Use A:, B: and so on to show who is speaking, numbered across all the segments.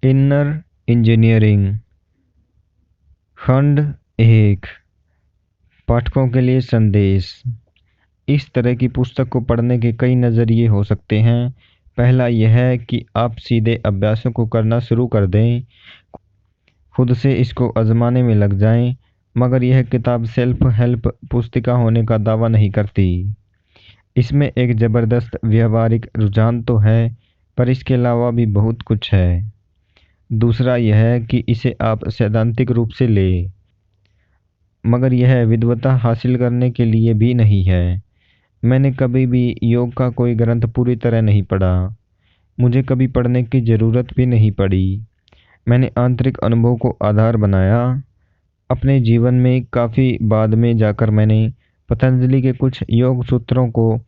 A: Inner engineering खंड 1। पाठकों के लिए संदेश। इस तरह की पुस्तक को पढ़ने के कई नज़रिए हो सकते हैं। पहला यह है कि आप सीधे अभ्यासों को करना शुरू कर दें, खुद से इसको आजमाने में लग जाएं। मगर यह किताब सेल्फ हेल्प पुस्तिका होने का दावा नहीं करती। इसमें एक ज़बरदस्त व्यवहारिक रुझान तो है, पर इसके अलावा भी बहुत कुछ है। दूसरा यह है कि इसे आप सैद्धांतिक रूप से लें, मगर यह विद्वता हासिल करने के लिए भी नहीं है। मैंने कभी भी योग का कोई ग्रंथ पूरी तरह नहीं पढ़ा। मुझे कभी पढ़ने की ज़रूरत भी नहीं पड़ी। मैंने आंतरिक अनुभव को आधार बनाया। अपने जीवन में काफ़ी बाद में जाकर मैंने पतंजलि के कुछ योग सूत्रों को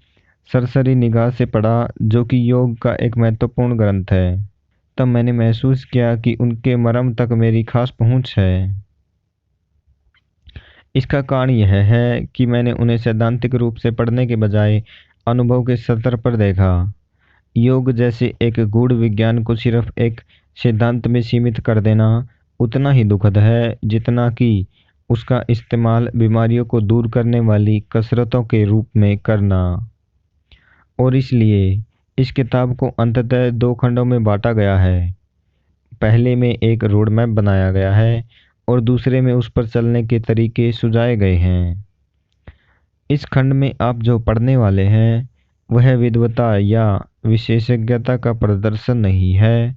A: सरसरी निगाह से पढ़ा, जो कि योग का एक महत्वपूर्ण ग्रंथ है। तब मैंने महसूस किया कि उनके मर्म तक मेरी खास पहुंच है। इसका कारण यह है कि मैंने उन्हें सैद्धांतिक रूप से पढ़ने के बजाय अनुभव के स्तर पर देखा। योग जैसे एक गूढ़ विज्ञान को सिर्फ एक सिद्धांत में सीमित कर देना उतना ही दुखद है जितना कि उसका इस्तेमाल बीमारियों को दूर करने वाली कसरतों के रूप में करना। और इसलिए इस किताब को अंततः 2 खंडों में बांटा गया है। पहले में एक रोड मैप बनाया गया है और दूसरे में उस पर चलने के तरीके सुझाए गए हैं। इस खंड में आप जो पढ़ने वाले हैं वह विद्वता या विशेषज्ञता का प्रदर्शन नहीं है,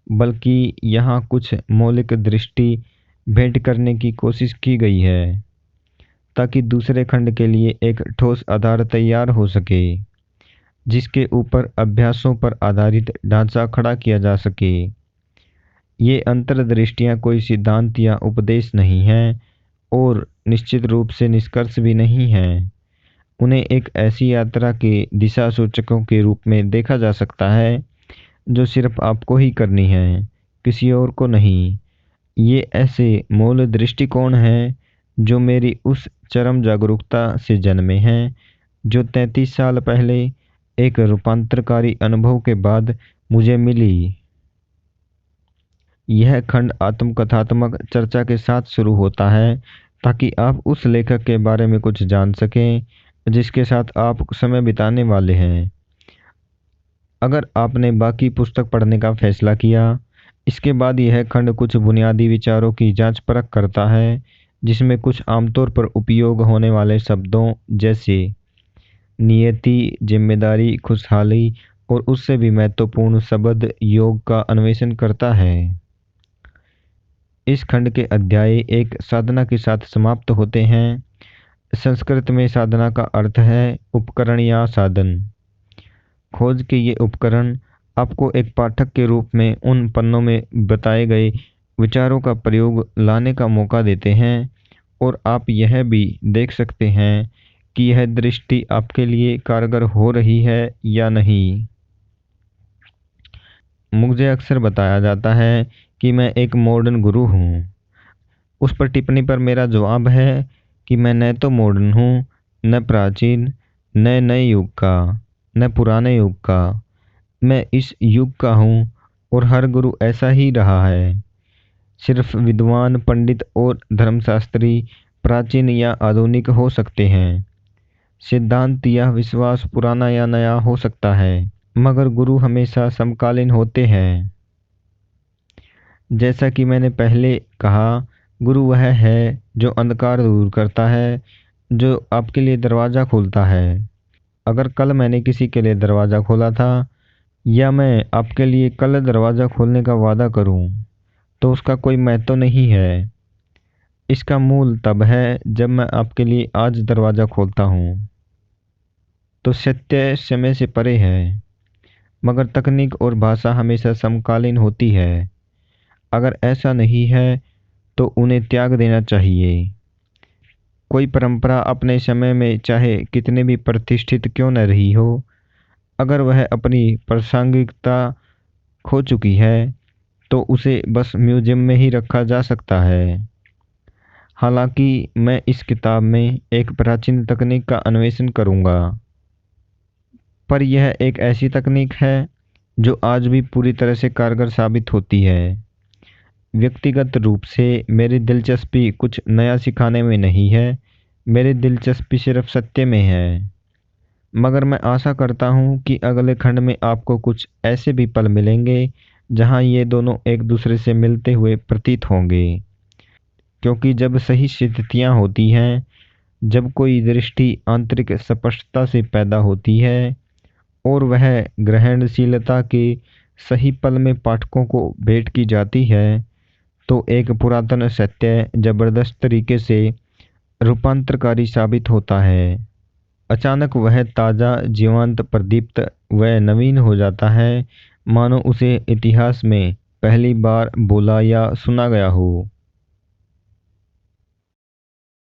A: बल्कि यहाँ कुछ मौलिक दृष्टि भेंट करने की कोशिश की गई है, ताकि दूसरे खंड के लिए एक ठोस आधार तैयार हो सके, जिसके ऊपर अभ्यासों पर आधारित ढांचा खड़ा किया जा सके। ये अंतर्दृष्टियाँ कोई सिद्धांत या उपदेश नहीं हैं और निश्चित रूप से निष्कर्ष भी नहीं हैं। उन्हें एक ऐसी यात्रा के दिशा सूचकों के रूप में देखा जा सकता है जो सिर्फ आपको ही करनी है, किसी और को नहीं। ये ऐसे मूल दृष्टिकोण हैं जो मेरी उस चरम जागरूकता से जन्मे हैं जो 33 साल पहले एक रूपांतरकारी अनुभव के बाद मुझे मिली। यह खंड आत्मकथात्मक चर्चा के साथ शुरू होता है, ताकि आप उस लेखक के बारे में कुछ जान सकें जिसके साथ आप समय बिताने वाले हैं। अगर आपने बाकी पुस्तक पढ़ने का फैसला किया, इसके बाद यह खंड कुछ बुनियादी विचारों की जांच परख करता है, जिसमें कुछ आमतौर पर उपयोग होने वाले शब्दों जैसे नियति, जिम्मेदारी, खुशहाली और उससे भी महत्वपूर्ण शब्द योग का अन्वेषण करता है। इस खंड के अध्याय एक साधना के साथ समाप्त होते हैं। संस्कृत में साधना का अर्थ है उपकरण या साधन। खोज के ये उपकरण आपको एक पाठक के रूप में उन पन्नों में बताए गए विचारों का प्रयोग लाने का मौका देते हैं, और आप यह भी देख सकते हैं कि यह दृष्टि आपके लिए कारगर हो रही है या नहीं। मुझे अक्सर बताया जाता है कि मैं एक मॉडर्न गुरु हूँ। उस पर टिप्पणी पर मेरा जवाब है कि मैं न तो मॉडर्न हूँ, न प्राचीन, न नए युग का, न पुराने युग का। मैं इस युग का हूँ और हर गुरु ऐसा ही रहा है। सिर्फ विद्वान, पंडित और धर्मशास्त्री प्राचीन या आधुनिक हो सकते हैं। सिद्धांत या विश्वास पुराना या नया हो सकता है, मगर गुरु हमेशा समकालीन होते हैं। जैसा कि मैंने पहले कहा, गुरु वह है जो अंधकार दूर करता है, जो आपके लिए दरवाज़ा खोलता है। अगर कल मैंने किसी के लिए दरवाज़ा खोला था, या मैं आपके लिए कल दरवाज़ा खोलने का वादा करूं, तो उसका कोई महत्व नहीं है। इसका मूल तब है जब मैं आपके लिए आज दरवाज़ा खोलता हूं। तो सत्य समय से परे है, मगर तकनीक और भाषा हमेशा समकालीन होती है। अगर ऐसा नहीं है तो उन्हें त्याग देना चाहिए। कोई परंपरा अपने समय में चाहे कितने भी प्रतिष्ठित क्यों न रही हो, अगर वह अपनी प्रासंगिकता खो चुकी है तो उसे बस म्यूजियम में ही रखा जा सकता है। हालांकि मैं इस किताब में एक प्राचीन तकनीक का अन्वेषण करूंगा, पर यह एक ऐसी तकनीक है जो आज भी पूरी तरह से कारगर साबित होती है। व्यक्तिगत रूप से मेरी दिलचस्पी कुछ नया सिखाने में नहीं है, मेरी दिलचस्पी सिर्फ सत्य में है। मगर मैं आशा करता हूँ कि अगले खंड में आपको कुछ ऐसे भी पल मिलेंगे जहाँ ये दोनों एक दूसरे से मिलते हुए प्रतीत होंगे। क्योंकि जब सही स्थितियाँ होती हैं, जब कोई दृष्टि आंतरिक स्पष्टता से पैदा होती है और वह ग्रहणशीलता के सही पल में पाठकों को भेंट की जाती है, तो एक पुरातन सत्य जबरदस्त तरीके से रूपांतरकारी साबित होता है। अचानक वह ताज़ा, जीवंत, प्रदीप्त व नवीन हो जाता है, मानो उसे इतिहास में पहली बार बोला या सुना गया हो।